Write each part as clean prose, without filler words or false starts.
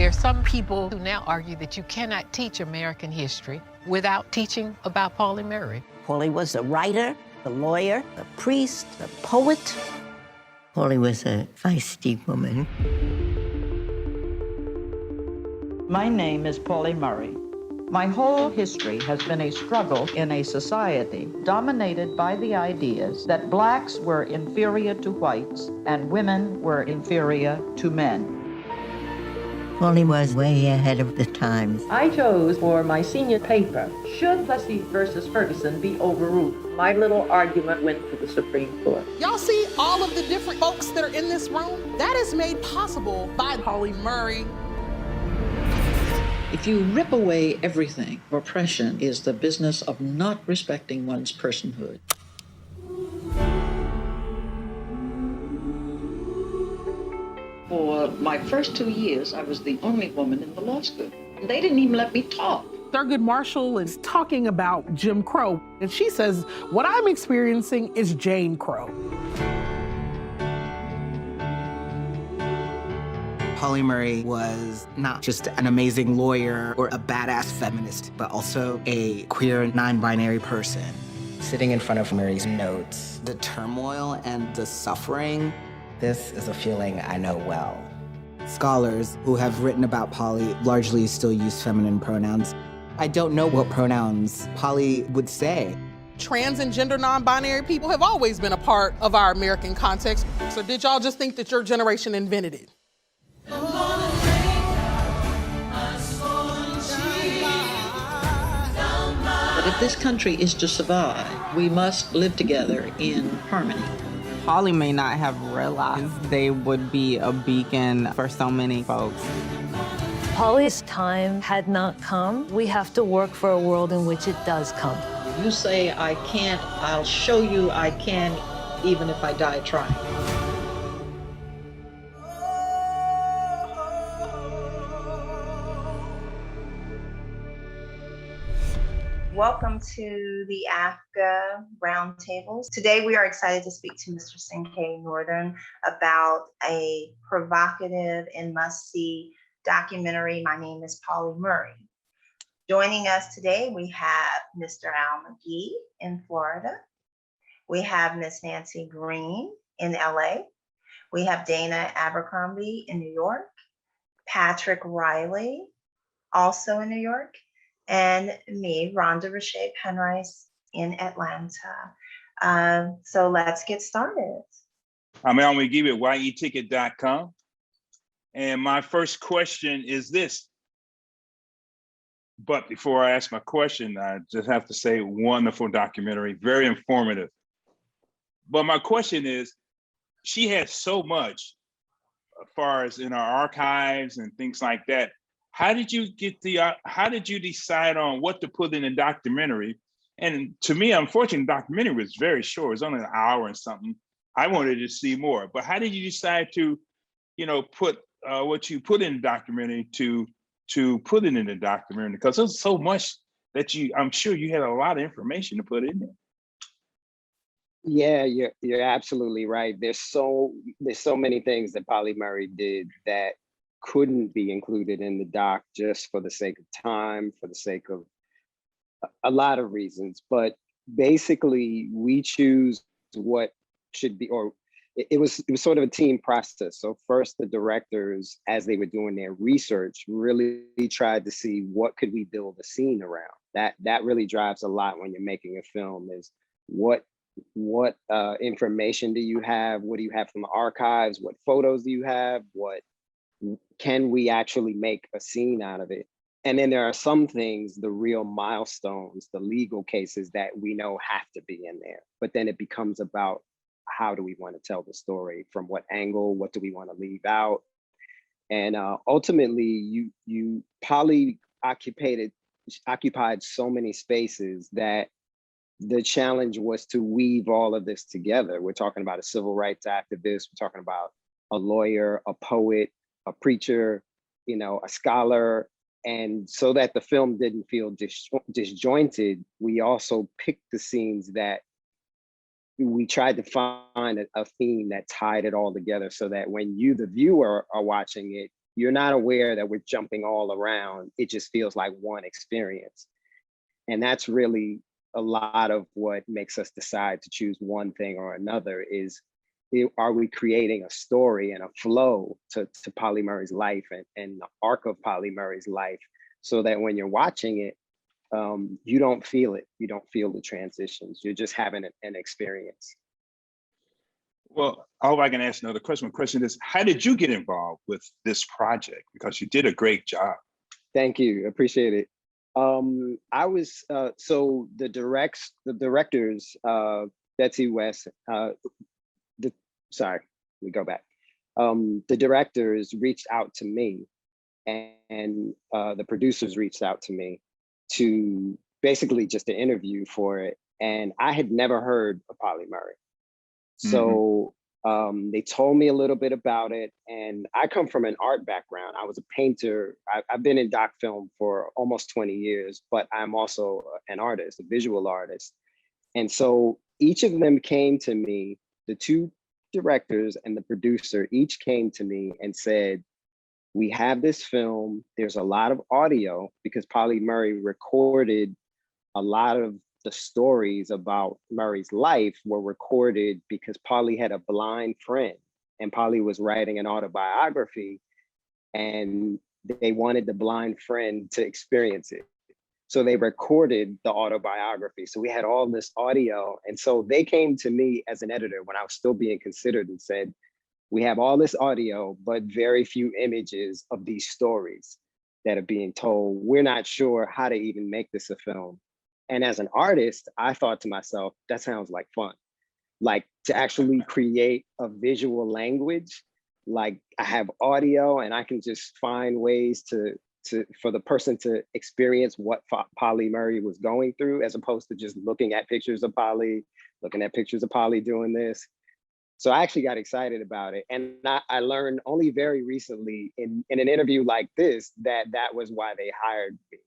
There are some people who now argue that you cannot teach American history without teaching about Pauli Murray. Pauli was a writer, a lawyer, a priest, a poet. Pauli was a feisty woman. My name is Pauli Murray. My whole history has been a struggle in a society dominated by the ideas that blacks were inferior to whites and women were inferior to men. Pauli was way ahead of the times. I chose for my senior paper, should Plessy versus Ferguson be overruled? My little argument went to the Supreme Court. Y'all see all of the different folks that are in this room? That is made possible by Pauli Murray. If you rip away everything, oppression is the business of not respecting one's personhood. For my first 2 years, I was the only woman in the law school. They didn't even let me talk. Thurgood Marshall is talking about Jim Crow, and she says, what I'm experiencing is Jane Crow. Pauli Murray was not just an amazing lawyer or a badass feminist, but also a queer, non-binary person. Sitting in front of Murray's notes, the turmoil and the suffering, this is a feeling I know well. Scholars who have written about Pauli largely still use feminine pronouns. I don't know what pronouns Pauli would say. Trans and gender non-binary people have always been a part of our American context. So did y'all just think that your generation invented it? But if this country is to survive, we must live together in harmony. Pauli may not have realized they would be a beacon for so many folks. Pauli's time had not come. We have to work for a world in which it does come. If you say I can't, I'll show you I can, even if I die trying. Welcome to the AAFCA Roundtables. Today we are excited to speak to Mr. Cinque Northern about a provocative and must-see documentary. My name is Pauli Murray. Joining us today, we have Mr. Al McGee in Florida. We have Miss Nancy Green in LA. We have Dana Abercrombie in New York. Patrick Riley, also in New York. And me, Rhonda Rashay Penrice in Atlanta. So let's get started. I'm Al McGee at yeticket.com. And my first question is this. But before I ask my question, I just have to say wonderful documentary, very informative. But my question is, she had so much as far as in our archives and things like that. How did you decide on what to put in a documentary? And to me, unfortunately, the documentary was very short. It was only an hour and something. I wanted to see more. But how did you decide to, put what you put in the documentary to put it in the documentary? Because there's so much that I'm sure you had a lot of information to put in there. Yeah, you're absolutely right. There's so many things that Pauli Murray did that couldn't be included in the doc just for the sake of time, for the sake of a lot of reasons. But basically, we choose what should be, or it was sort of a team process. So first, the directors, as they were doing their research, really tried to see what could we build a scene around. That really drives a lot when you're making a film, is what information do you have? What do you have from the archives? What photos do you have? What can we actually make a scene out of it? And then there are some things, the real milestones, the legal cases that we know have to be in there. But then it becomes about how do we want to tell the story? From what angle? What do we want to leave out? And ultimately, Pauli occupied so many spaces that the challenge was to weave all of this together. We're talking about a civil rights activist. We're talking about a lawyer, a poet, a preacher, a scholar. And so that the film didn't feel disjointed, we also picked the scenes that we tried to find a theme that tied it all together, so that when you, the viewer, are watching it, you're not aware that we're jumping all around. It just feels like one experience. And that's really a lot of what makes us decide to choose one thing or another is, are we creating a story and a flow to Pauli Murray's life and the arc of Pauli Murray's life, so that when you're watching it, you don't feel it. You don't feel the transitions. You're just having an experience. Well, I hope I can ask another question. My question is, how did you get involved with this project? Because you did a great job. Thank you, appreciate it. I was, so the directors, Betsy West, sorry, let me go back. The directors reached out to me, and the producers reached out to me to basically just to interview for it. And I had never heard of Pauli Murray. So they told me a little bit about it, and I come from an art background. I was a painter. I've been in doc film for almost 20 years, but I'm also an artist, a visual artist. And so each of them came to me, the two directors and the producer each came to me and said, we have this film, there's a lot of audio, because Pauli Murray recorded a lot of the stories about Murray's life were recorded because Pauli had a blind friend, and Pauli was writing an autobiography, and they wanted the blind friend to experience it. So they recorded the autobiography. So we had all this audio. And so they came to me as an editor when I was still being considered and said, we have all this audio, but very few images of these stories that are being told. We're not sure how to even make this a film. And as an artist, I thought to myself, that sounds like fun. Like to actually create a visual language, like I have audio and I can just find ways for the person to experience what Pauli Murray was going through, as opposed to just looking at pictures of Pauli, looking at pictures of Pauli doing this. So I actually got excited about it. And I learned only very recently in an interview like this, that was why they hired me,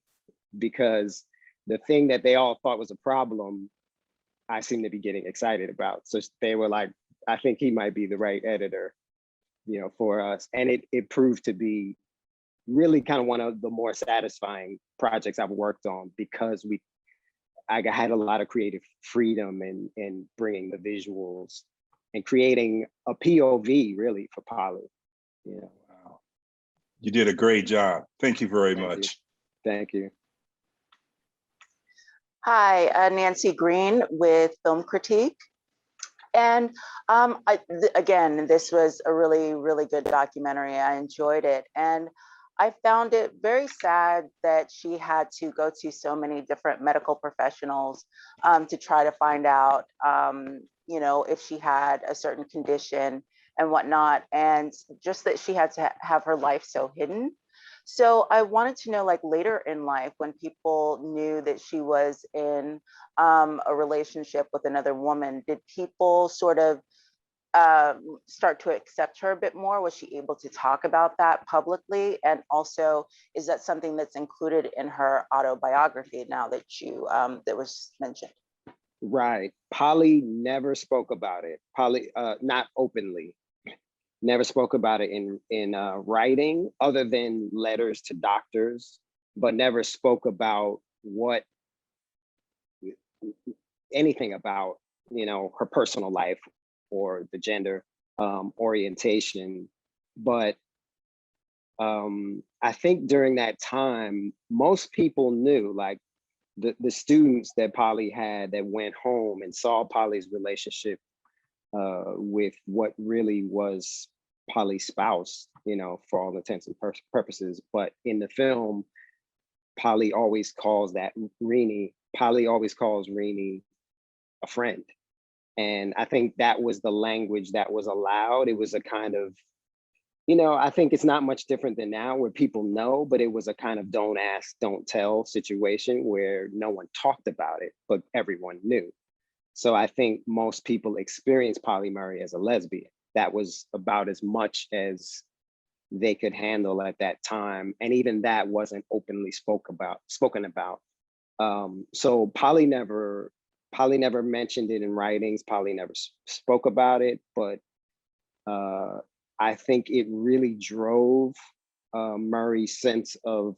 because the thing that they all thought was a problem, I seem to be getting excited about. So they were like, I think he might be the right editor, for us. And it proved to be really kind of one of the more satisfying projects I've worked on, because I had a lot of creative freedom in bringing the visuals and creating a POV really for Pauli. Wow. You did a great job. Thank you very much. Thank you. Hi, Nancy Green with Film Critique. And again, this was a really, really good documentary. I enjoyed it. And I found it very sad that she had to go to so many different medical professionals to try to find out, if she had a certain condition and whatnot, and just that she had to have her life so hidden. So I wanted to know, like later in life, when people knew that she was in a relationship with another woman, did people sort of start to accept her a bit more? Was she able to talk about that publicly? And also, is that something that's included in her autobiography now that that was mentioned? Right. Pauli never spoke about it. Pauli, not openly, never spoke about it in writing, other than letters to doctors, but never spoke about anything about, her personal life or the gender orientation. But I think during that time, most people knew, like the students that Pauli had that went home and saw Pauli's relationship with what really was Pauli's spouse, for all intents and purposes. But in the film, Pauli always calls Rini a friend. And I think that was the language that was allowed. It was a kind of, I think it's not much different than now where people know, but it was a kind of don't ask, don't tell situation where no one talked about it, but everyone knew. So I think most people experienced Pauli Murray as a lesbian. That was about as much as they could handle at that time. And even that wasn't openly spoken about. So Pauli never mentioned it in writings. Pauli never spoke about it, but I think it really drove Murray's sense of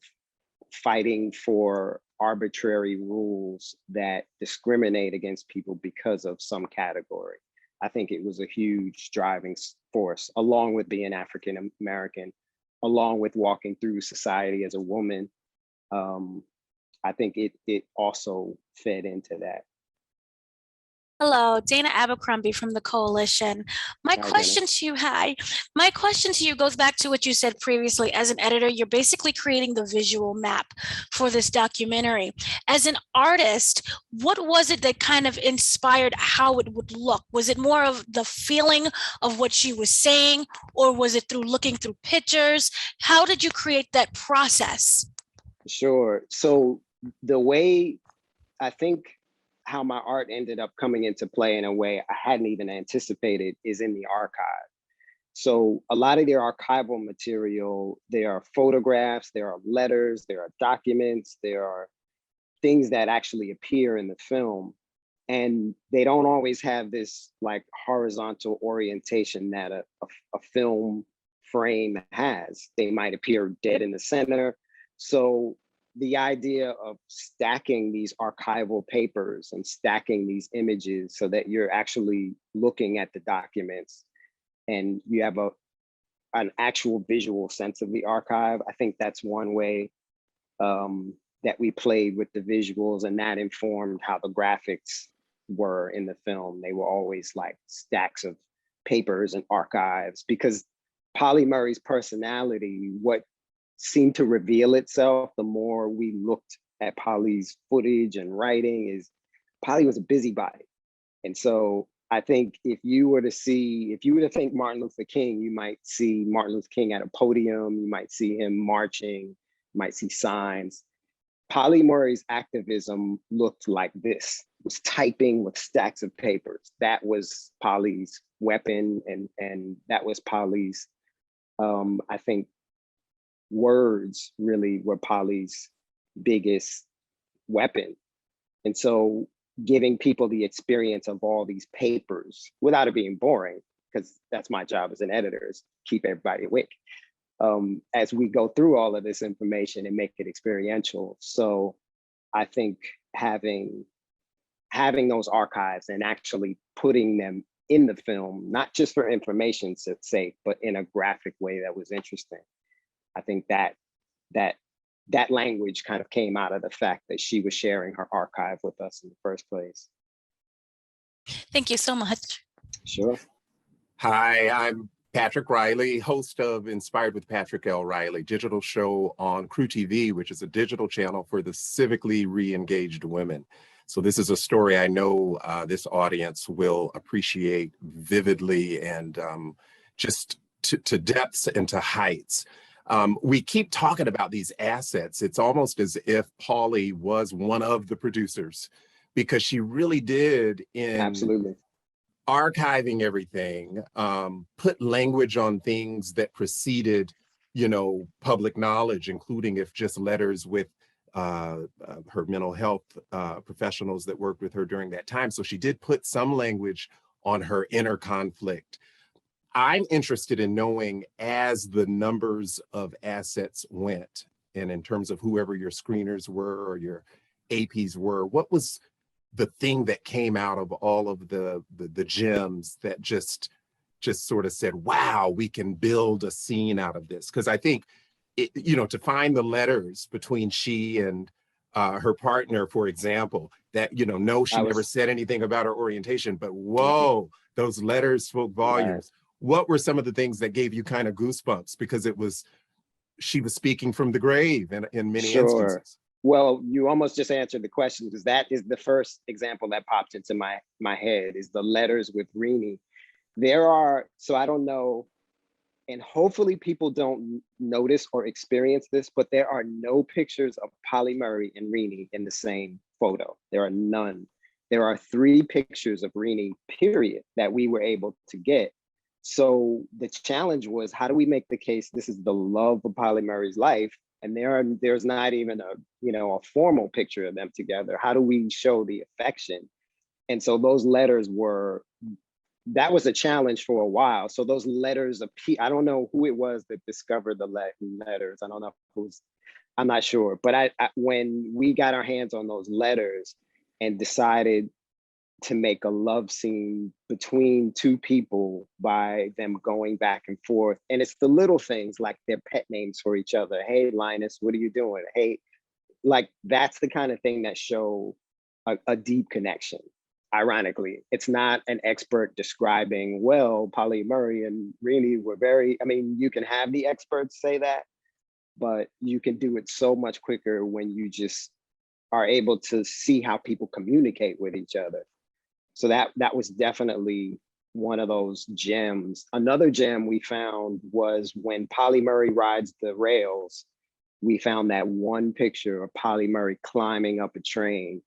fighting for arbitrary rules that discriminate against people because of some category. I think it was a huge driving force, along with being African American, along with walking through society as a woman. I think it also fed into that. Hello, Dana Abercrombie from the Coalition. My question to you goes back to what you said previously. As an editor, you're basically creating the visual map for this documentary. As an artist, what was it that kind of inspired how it would look? Was it more of the feeling of what she was saying, or was it through looking through pictures? How did you create that process? Sure. So the way I think how my art ended up coming into play in a way I hadn't even anticipated is in the archive. So a lot of their archival material, there are photographs, there are letters, there are documents, there are things that actually appear in the film. And they don't always have this like horizontal orientation that a film frame has. They might appear dead in the center. So the idea of stacking these archival papers and stacking these images so that you're actually looking at the documents and you have an actual visual sense of the archive. I think that's one way that we played with the visuals, and that informed how the graphics were in the film. They were always like stacks of papers and archives, because Pauli Murray's personality, what seemed to reveal itself the more we looked at Pauli's footage and writing, is Pauli was a busybody. And so I think if you were to think Martin Luther King, you might see Martin Luther King at a podium, you might see him marching, you might see signs. Pauli Murray's activism looked like this, was typing with stacks of papers. That was Pauli's weapon, and that was Pauli's, I think, words really were Pauli's biggest weapon. And so giving people the experience of all these papers without it being boring, because that's my job as an editor, is keep everybody awake as we go through all of this information and make it experiential. So I think having those archives and actually putting them in the film, not just for information's sake, but in a graphic way that was interesting. I think that language kind of came out of the fact that she was sharing her archive with us in the first place. Thank you so much. Sure. Hi, I'm Patrick Riley, host of Inspired with Patrick L. Riley, digital show on Crew TV, which is a digital channel for the civically re-engaged women. So this is a story I know this audience will appreciate vividly and just to depths and to heights. We keep talking about these assets. It's almost as if Pauli was one of the producers, because she really did in absolutely archiving everything, put language on things that preceded, public knowledge, including if just letters with her mental health professionals that worked with her during that time. So she did put some language on her inner conflict. I'm interested in knowing, as the numbers of assets went, and in terms of whoever your screeners were or your APs were, what was the thing that came out of all of the gems that just sort of said, wow, we can build a scene out of this? Because I think, to find the letters between she and her partner, for example, that, no, she never said anything about her orientation, but whoa, those letters spoke volumes. Right. What were some of the things that gave you kind of goosebumps? Because she was speaking from the grave in many instances. Well, you almost just answered the question, because that is the first example that popped into my head, is the letters with Rini. So I don't know, and hopefully people don't notice or experience this, but there are no pictures of Pauli Murray and Rini in the same photo. There are none. There are 3 pictures of Rini, period, that we were able to get. So the challenge was, how do we make the case this is the love of Pauli Murray's life, and there's not even a formal picture of them together? How do we show the affection? And so those letters were that was a challenge for a while. So those letters I don't know who it was that discovered the letters. I don't know who's, I'm not sure. But I when we got our hands on those letters and decided to make a love scene between two people by them going back and forth. And it's the little things like their pet names for each other. Hey, Linus, what are you doing? Hey, like that's the kind of thing that show a deep connection. Ironically, it's not an expert describing, well, Pauli Murray and Rini were very, I mean, you can have the experts say that, but you can do it so much quicker when you just are able to see how people communicate with each other. So that was definitely one of those gems. Another gem we found was when Pauli Murray rides the rails, we found that one picture of Pauli Murray climbing up a train.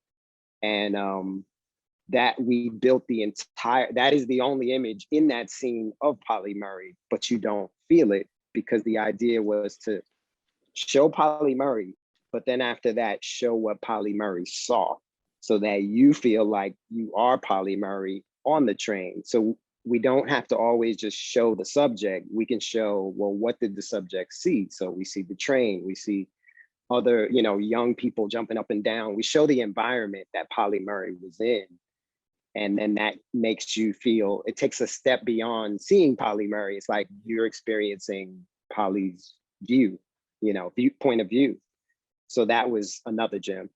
And that we built the entire, that is the only image in that scene of Pauli Murray, but you don't feel it because the idea was to show Pauli Murray, but then after that, show what Pauli Murray saw so that you feel like you are Pauli Murray on the train. So we don't have to always just show the subject. We can show, well, what did the subject see? So we see the train, we see other, you know, young people jumping up and down. We show the environment that Pauli Murray was in. And then that makes you feel, it takes a step beyond seeing Pauli Murray. It's like you're experiencing Pauli's view, you know, point of view. So that was another gem.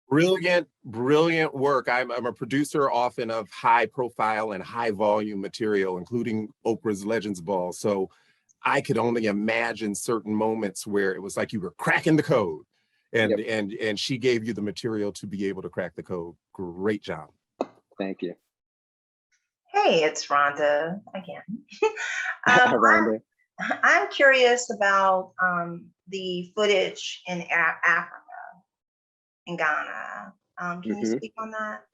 Brilliant, brilliant work. I'm a producer often of high profile and high volume material, including Oprah's Legends Ball. So I could only imagine certain moments where it was like you were cracking the code and, yep. and she gave you the material to be able to crack the code. Great job. Thank you. Hey, it's Rhonda again. Rhonda. I'm curious about the footage in Africa, in Ghana. Can you speak on that?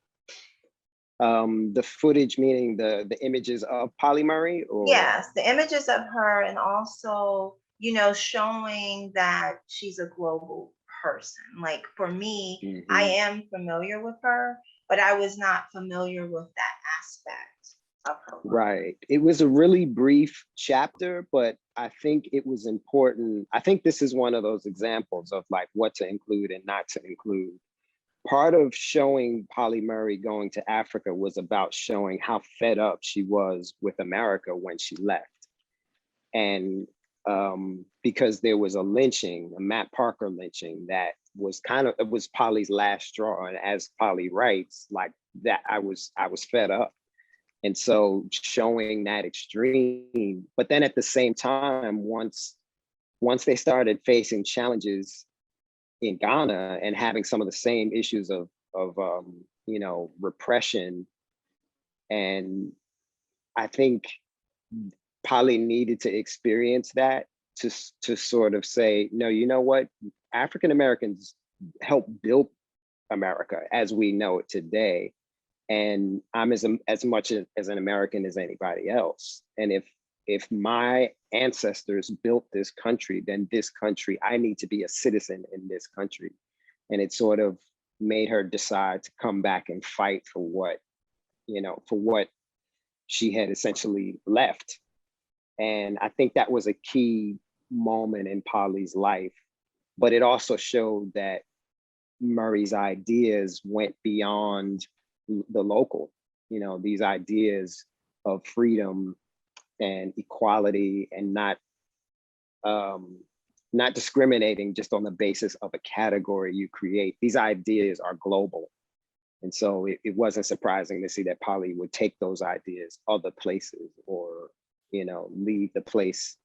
The footage, meaning the images of Pauli Murray? Or? Yes, the images of her, and also, you know, showing that she's a global person. Like for me, I am familiar with her, but I was not familiar with that aspect of her work. Right. It was a really brief chapter, but I think it was important. I think this is one of those examples of like what to include and not to include. Part of showing Pauli Murray going to Africa was about showing how fed up she was with America when she left. And because there was a lynching, a Matt Parker lynching that was kind of, it was Pauli's last straw. And as Pauli writes, like that, I was fed up. And so showing that extreme, but then at the same time, once they started facing challenges in Ghana and having some of the same issues of you know, repression, and I think Pauli needed to experience that to sort of say, no, you know what, African Americans helped build America as we know it today. And I'm as much as an American as anybody else. And if my ancestors built this country, then this country, I need to be a citizen in this country. And it sort of made her decide to come back and fight for what, you know, for what she had essentially left. And I think that was a key moment in Pauli's life, but it also showed that Murray's ideas went beyond the local, you know, these ideas of freedom and equality and not discriminating just on the basis of a category you create. These ideas are global. And so it wasn't surprising to see that Pauli would take those ideas other places, or, you know, leave the place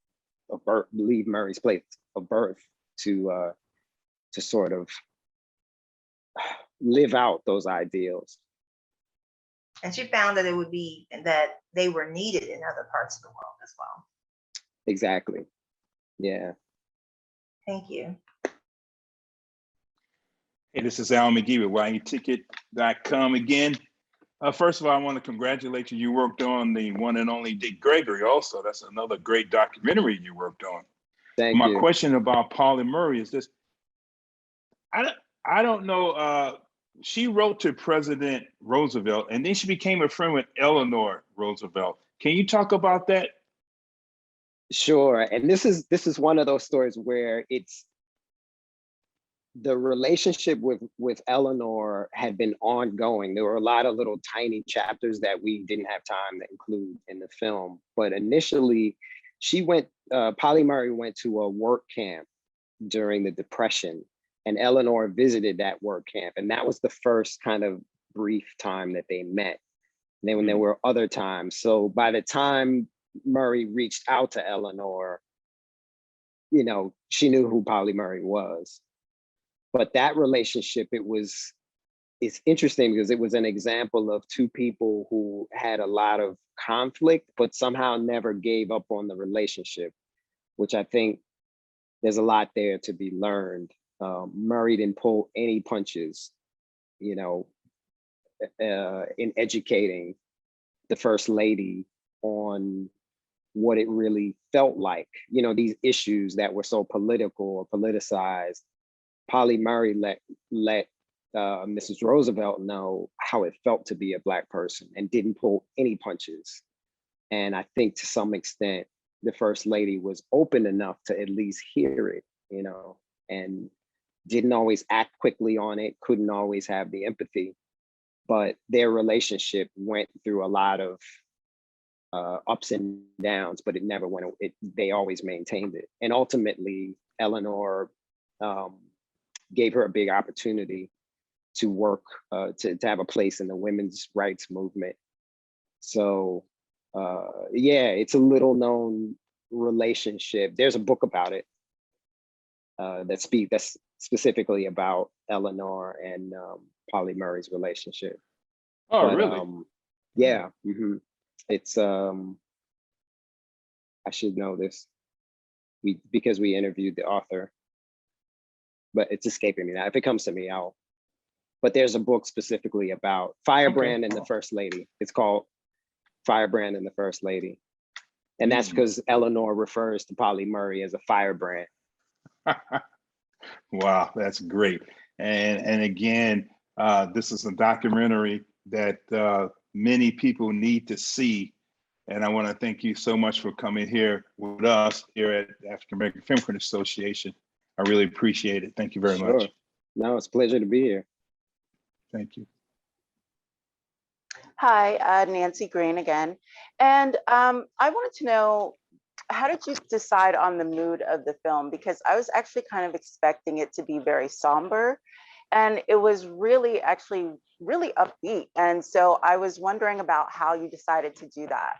of birth, leave Murray's place of birth to sort of live out those ideals. And she found that that they were needed in other parts of the world as well. Exactly. Yeah. Thank you. Hey, this is Al McGee with YUticket.com again. First of all, I want to congratulate you. You worked on the one and only Dick Gregory also. That's another great documentary you worked on. Thank you. My question about Pauli Murray is this. I don't know she wrote to President Roosevelt, and then she became a friend with Eleanor Roosevelt. Can you talk about that? Sure. And this is one of those stories where it's the relationship with Eleanor had been ongoing. There were a lot of little tiny chapters that we didn't have time to include in the film. But initially, Pauli Murray went to a work camp during the Depression, and Eleanor visited that work camp. And that was the first kind of brief time that they met. And then when there were other times. So by the time Murray reached out to Eleanor, you know, she knew who Pauli Murray was. But that relationship, it's interesting because it was an example of two people who had a lot of conflict, but somehow never gave up on the relationship, which I think there's a lot there to be learned. Murray didn't pull any punches, you know, in educating the First Lady on what it really felt like. You know, these issues that were so political or politicized, Pauli Murray let Mrs. Roosevelt know how it felt to be a Black person and didn't pull any punches. And I think to some extent, the First Lady was open enough to at least hear it, you know, and didn't always act quickly on it, couldn't always have the empathy, but their relationship went through a lot of ups and downs, but it never went, they always maintained it. And ultimately, Eleanor gave her a big opportunity to work, to have a place in the women's rights movement. So yeah, it's a little known relationship. There's a book about it that's specifically about Eleanor and Pauli Murray's relationship. Oh, but, really? Yeah. It's I should know this because we interviewed the author, but it's escaping me now. If it comes to me, but there's a book specifically about Firebrand and the First Lady. It's called Firebrand and the First Lady. And that's because Eleanor refers to Pauli Murray as a firebrand. Wow, that's great. And again, this is a documentary that many people need to see. And I want to thank you so much for coming here with us here at the African American Film Critics Association. I really appreciate it. Thank you very much. No, it's a pleasure to be here. Thank you. Hi, Nancy Green again. And I wanted to know, how did you decide on the mood of the film? Because I was actually kind of expecting it to be very somber, and it was really upbeat. And so I was wondering about how you decided to do that.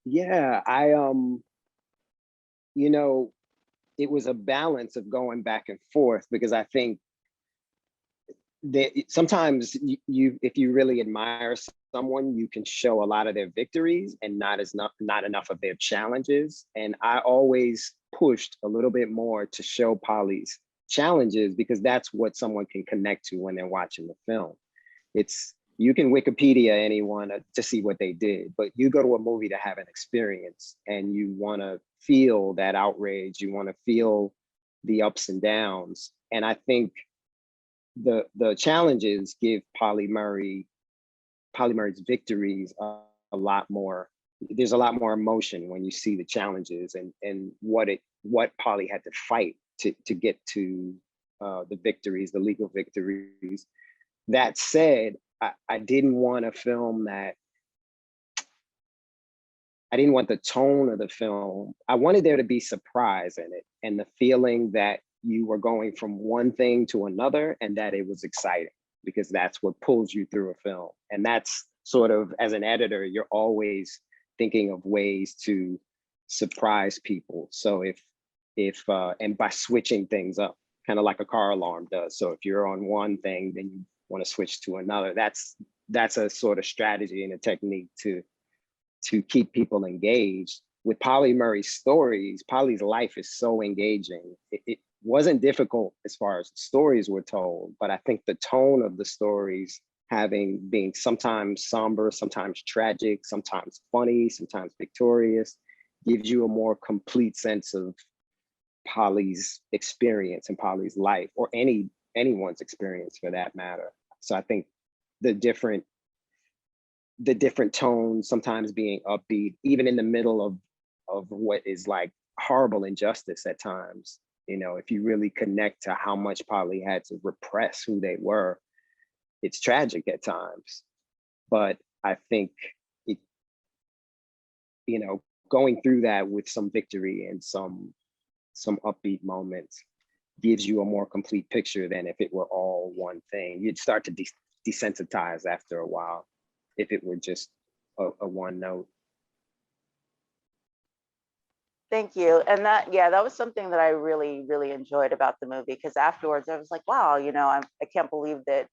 Yeah, you know, it was a balance of going back and forth, because I think that sometimes if you really admire someone, you can show a lot of their victories and not enough of their challenges. And I always pushed a little bit more to show Pauli's challenges, because that's what someone can connect to when they're watching the film. You can Wikipedia anyone to see what they did, but you go to a movie to have an experience, and you want to feel that outrage, you want to feel the ups and downs. And I think the challenges give Pauli Murray's victories a lot more. There's a lot more emotion when you see the challenges and what Pauli had to fight to get to the victories, the legal victories. That said, I didn't want a film that, I didn't want the tone of the film. I wanted there to be surprise in it, and the feeling that you were going from one thing to another, and that it was exciting, because that's what pulls you through a film. And that's sort of, as an editor, you're always thinking of ways to surprise people. So and by switching things up, kind of like a car alarm does. So if you're on one thing, then you want to switch to another. That's a sort of strategy and a technique to keep people engaged. With Pauli Murray's stories, Pauli's life is so engaging. It wasn't difficult as far as the stories were told, but I think the tone of the stories, being sometimes somber, sometimes tragic, sometimes funny, sometimes victorious, gives you a more complete sense of Pauli's experience and Pauli's life, or any anyone's experience for that matter. So I think the different tones, sometimes being upbeat, even in the middle of what is like horrible injustice at times. You know, if you really connect to how much Pauli had to repress who they were, it's tragic at times. But I think it, you know, going through that with some victory and some upbeat moments gives you a more complete picture than if it were all one thing. You'd start to desensitize after a while if it were just a one note. Thank you. And that, yeah, that was something that I really, really enjoyed about the movie, because afterwards I was like, wow, you know, I can't believe that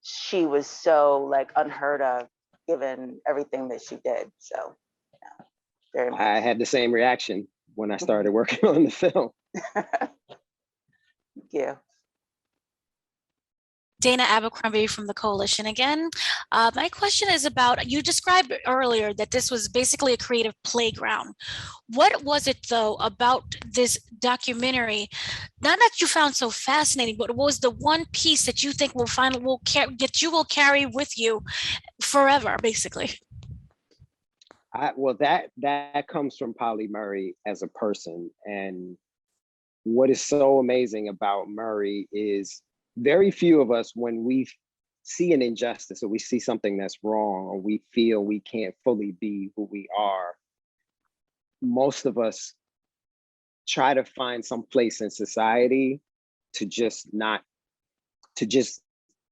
she was so like unheard of given everything that she did. So, yeah, very much. I had the same reaction when I started working on the film. Thank you. Dana Abercrombie from the Coalition again. My question is about, you described earlier that this was basically a creative playground. What was it though about this documentary, not that you found so fascinating, but what was the one piece that you think that you will carry with you forever, basically? Well, that comes from Pauli Murray as a person. And what is so amazing about Murray is very few of us, when we see an injustice or we see something that's wrong or we feel we can't fully be who we are, most of us try to find some place in society to just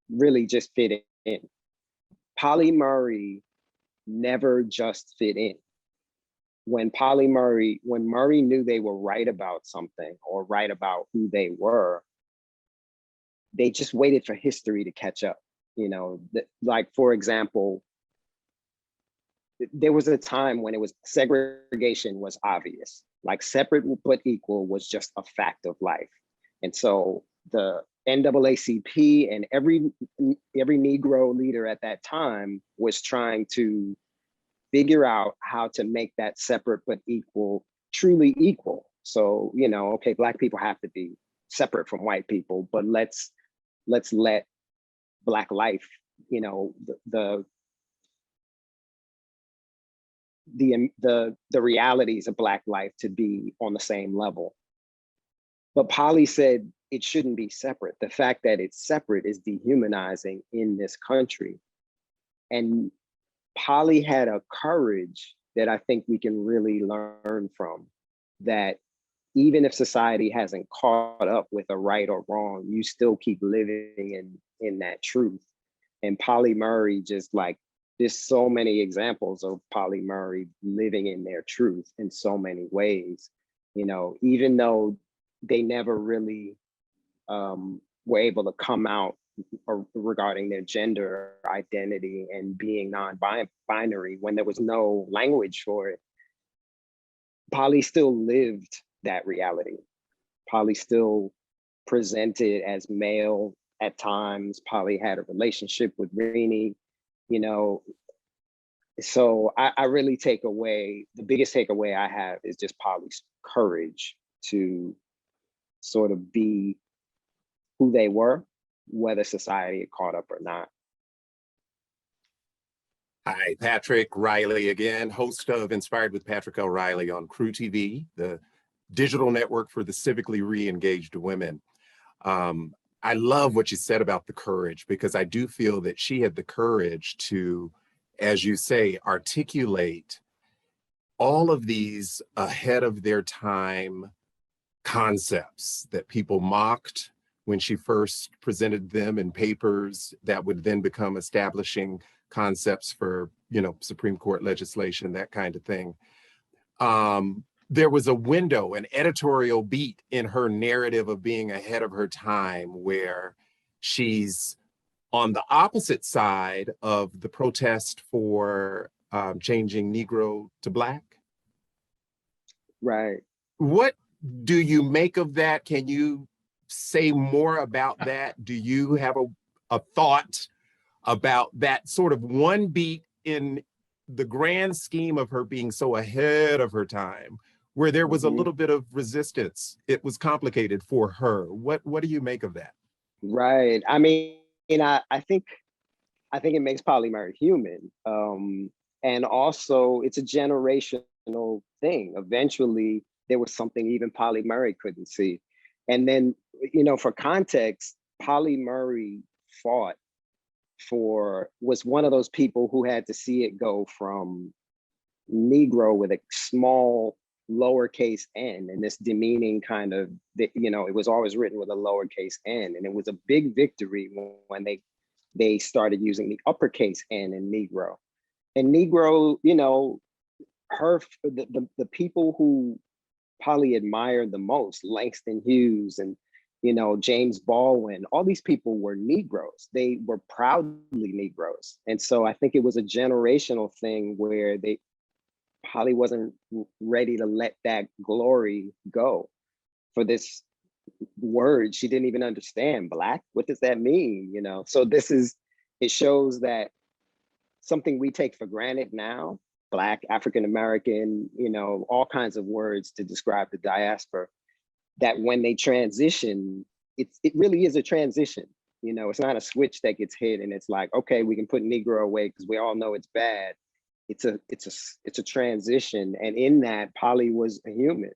really just fit in. Pauli Murray never just fit in. When Murray knew they were right about something or right about who they were, they just waited for history to catch up. You know, like, for example, there was a time when segregation was obvious, like separate but equal was just a fact of life. And so the NAACP and every Negro leader at that time was trying to figure out how to make that separate but equal truly equal. So, you know, okay, Black people have to be separate from white people, but let's let Black life, you know, the realities of Black life to be on the same level. But Pauli said it shouldn't be separate. The fact that it's separate is dehumanizing in this country. And Pauli had a courage that I think we can really learn from, that even if society hasn't caught up with a right or wrong, you still keep living in that truth. And Pauli Murray, just like, there's so many examples of Pauli Murray living in their truth in so many ways. You know, even though they never really were able to come out regarding their gender identity and being non-binary when there was no language for it, Pauli still lived that reality. Pauli still presented as male at times. Pauli had a relationship with Rini, you know. So I really take away, the biggest takeaway I have is just Pauli's courage to sort of be who they were, whether society had caught up or not. Hi, Patrick Riley again, host of Inspired with Patrick L. Riley on Crew TV, the digital network for the civically re-engaged women. I love what you said about the courage, because I do feel that she had the courage to, as you say, articulate all of these ahead of their time concepts that people mocked when she first presented them in papers that would then become establishing concepts for, you know, Supreme Court legislation, that kind of thing. There was a window, an editorial beat in her narrative of being ahead of her time, where she's on the opposite side of the protest for changing Negro to Black. Right. What do you make of that? Can you say more about that? Do you have a thought about that sort of one beat in the grand scheme of her being so ahead of her time, where there was a little bit of resistance? It was complicated for her. What do you make of that? Right. I mean, I think it makes Pauli Murray human. And also it's a generational thing. Eventually there was something even Pauli Murray couldn't see. And then, for context, Pauli Murray was one of those people who had to see it go from Negro with a small lowercase n, and this demeaning kind of, it was always written with a lowercase n. And it was a big victory when they started using the uppercase n in Negro. And Negro, the people who Pauli admired the most, Langston Hughes and James Baldwin, all these people were Negroes. They were proudly Negroes. And so I think it was a generational thing where Pauli wasn't ready to let that glory go for this word she didn't even understand. Black, what does that mean? So it shows that something we take for granted now, Black, African American, all kinds of words to describe the diaspora, that when they transition, it really is a transition. It's not a switch that gets hit and it's like, okay, we can put Negro away because we all know it's bad. It's a transition, and in that, Pauli was a human.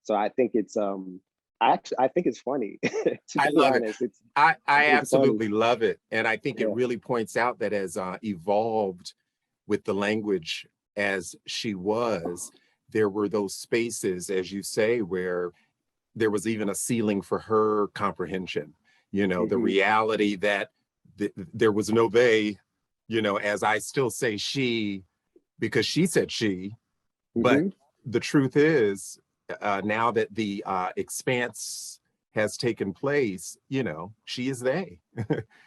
So I think it's I think it's funny. I love it. I absolutely love it, and I think it really points out that as evolved with the language as she was, there were those spaces, as you say, where there was even a ceiling for her comprehension. The reality that there was no they. As I still say she, because she said she, but the truth is, now that the expanse has taken place, she is they.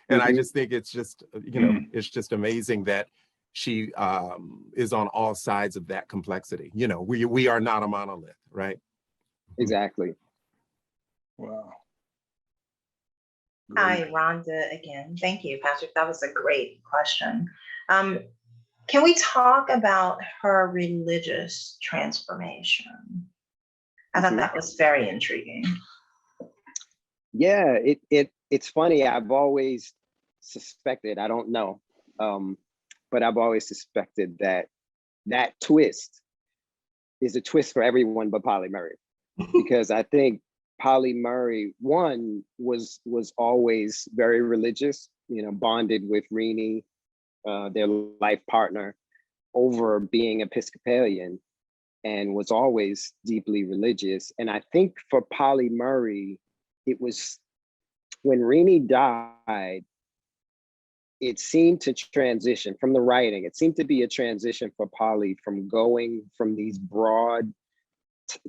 And I just think it's just, it's just amazing that she is on all sides of that complexity. We are not a monolith, right? Exactly. Wow. Hi, Rhonda again. Thank you, Patrick. That was a great question. Can we talk about her religious transformation? I thought that was very intriguing. Yeah, it's funny. I've always suspected, I don't know, but I've always suspected that twist is a twist for everyone but Pauli Murray. Because I think Pauli Murray, one, was always very religious, bonded with Renee, their life partner, over being Episcopalian, and was always deeply religious. And I think for Pauli Murray, it was when Renee died, it seemed to transition from the writing. It seemed to be a transition for Pauli from going from these broad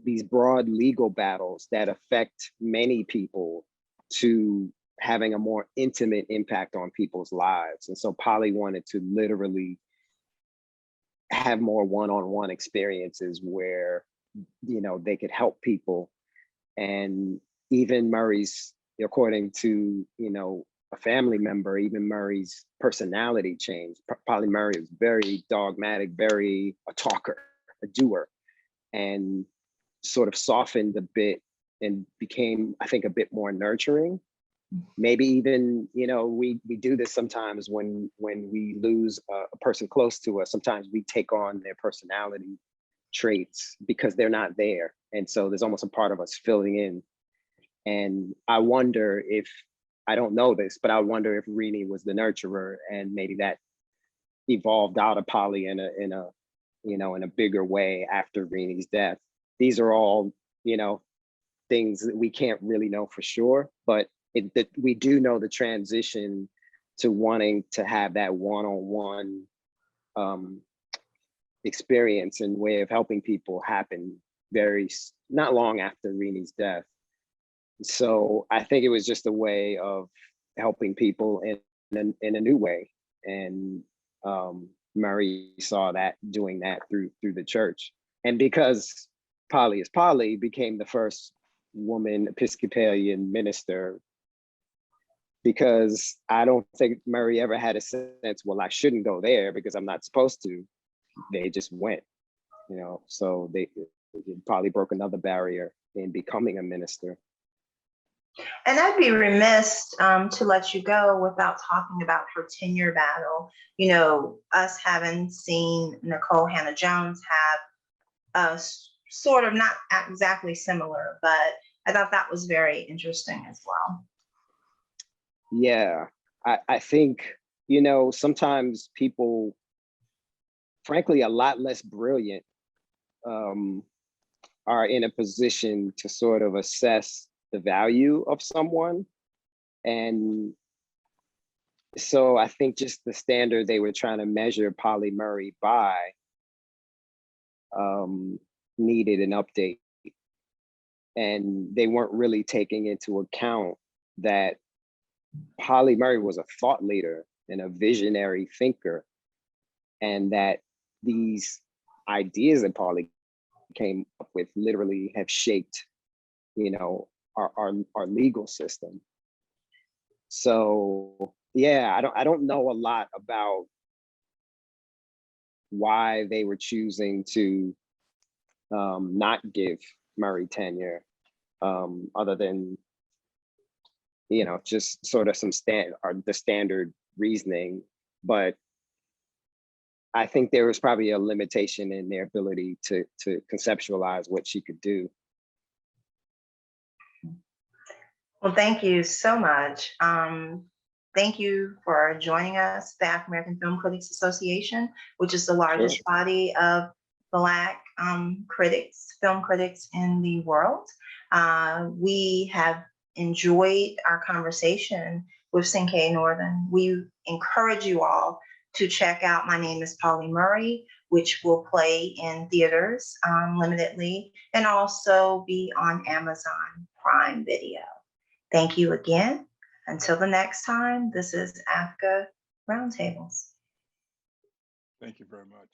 legal battles that affect many people to having a more intimate impact on people's lives. And so Pauli wanted to literally have more one-on-one experiences where, they could help people. And even Murray's, according to, a family member, even Murray's personality changed. Pauli Murray was very dogmatic, very a talker, a doer, and sort of softened a bit and became, I think, a bit more nurturing. Maybe even, we do this sometimes when we lose a person close to us. Sometimes we take on their personality traits because they're not there. And so there's almost a part of us filling in. And I wonder if, I don't know this, but I wonder if Renee was the nurturer and maybe that evolved out of Pauli in a bigger way after Renee's death. These are all, things that we can't really know for sure, but we do know the transition to wanting to have that one-on-one experience and way of helping people happen not long after Renee's death. So I think it was just a way of helping people in a new way. And Murray saw that, doing that through the church. And because Pauli is Pauli, became the first woman Episcopalian minister, because I don't think Murray ever had a sense, well, I shouldn't go there because I'm not supposed to. They just went, so they probably broke another barrier in becoming a minister. And I'd be remiss to let you go without talking about her tenure battle. You know, us having seen Nicole Hannah-Jones have a sort of, not exactly similar, but I thought that was very interesting as well. Yeah, I think, you know, sometimes people, frankly, a lot less brilliant, are in a position to sort of assess the value of someone. And so I think just the standard they were trying to measure Pauli Murray by needed an update. And they weren't really taking into account that Pauli Murray was a thought leader and a visionary thinker, and that these ideas that Pauli came up with literally have shaped, you know, our legal system. So yeah, I don't know a lot about why they were choosing to not give Murray tenure, other than, you know, just sort of the standard reasoning. But I think there was probably a limitation in their ability to conceptualize what she could do. Well, thank you so much. Thank you for joining us, the African American Film Critics Association, which is the largest body of Black film critics in the world. We have enjoyed our conversation with Cinque Northern. We encourage you all to check out My Name is Pauli Murray, which will play in theaters limitedly, and also be on Amazon Prime Video. Thank you again. Until the next time, this is AAFCA Roundtables. Thank you very much.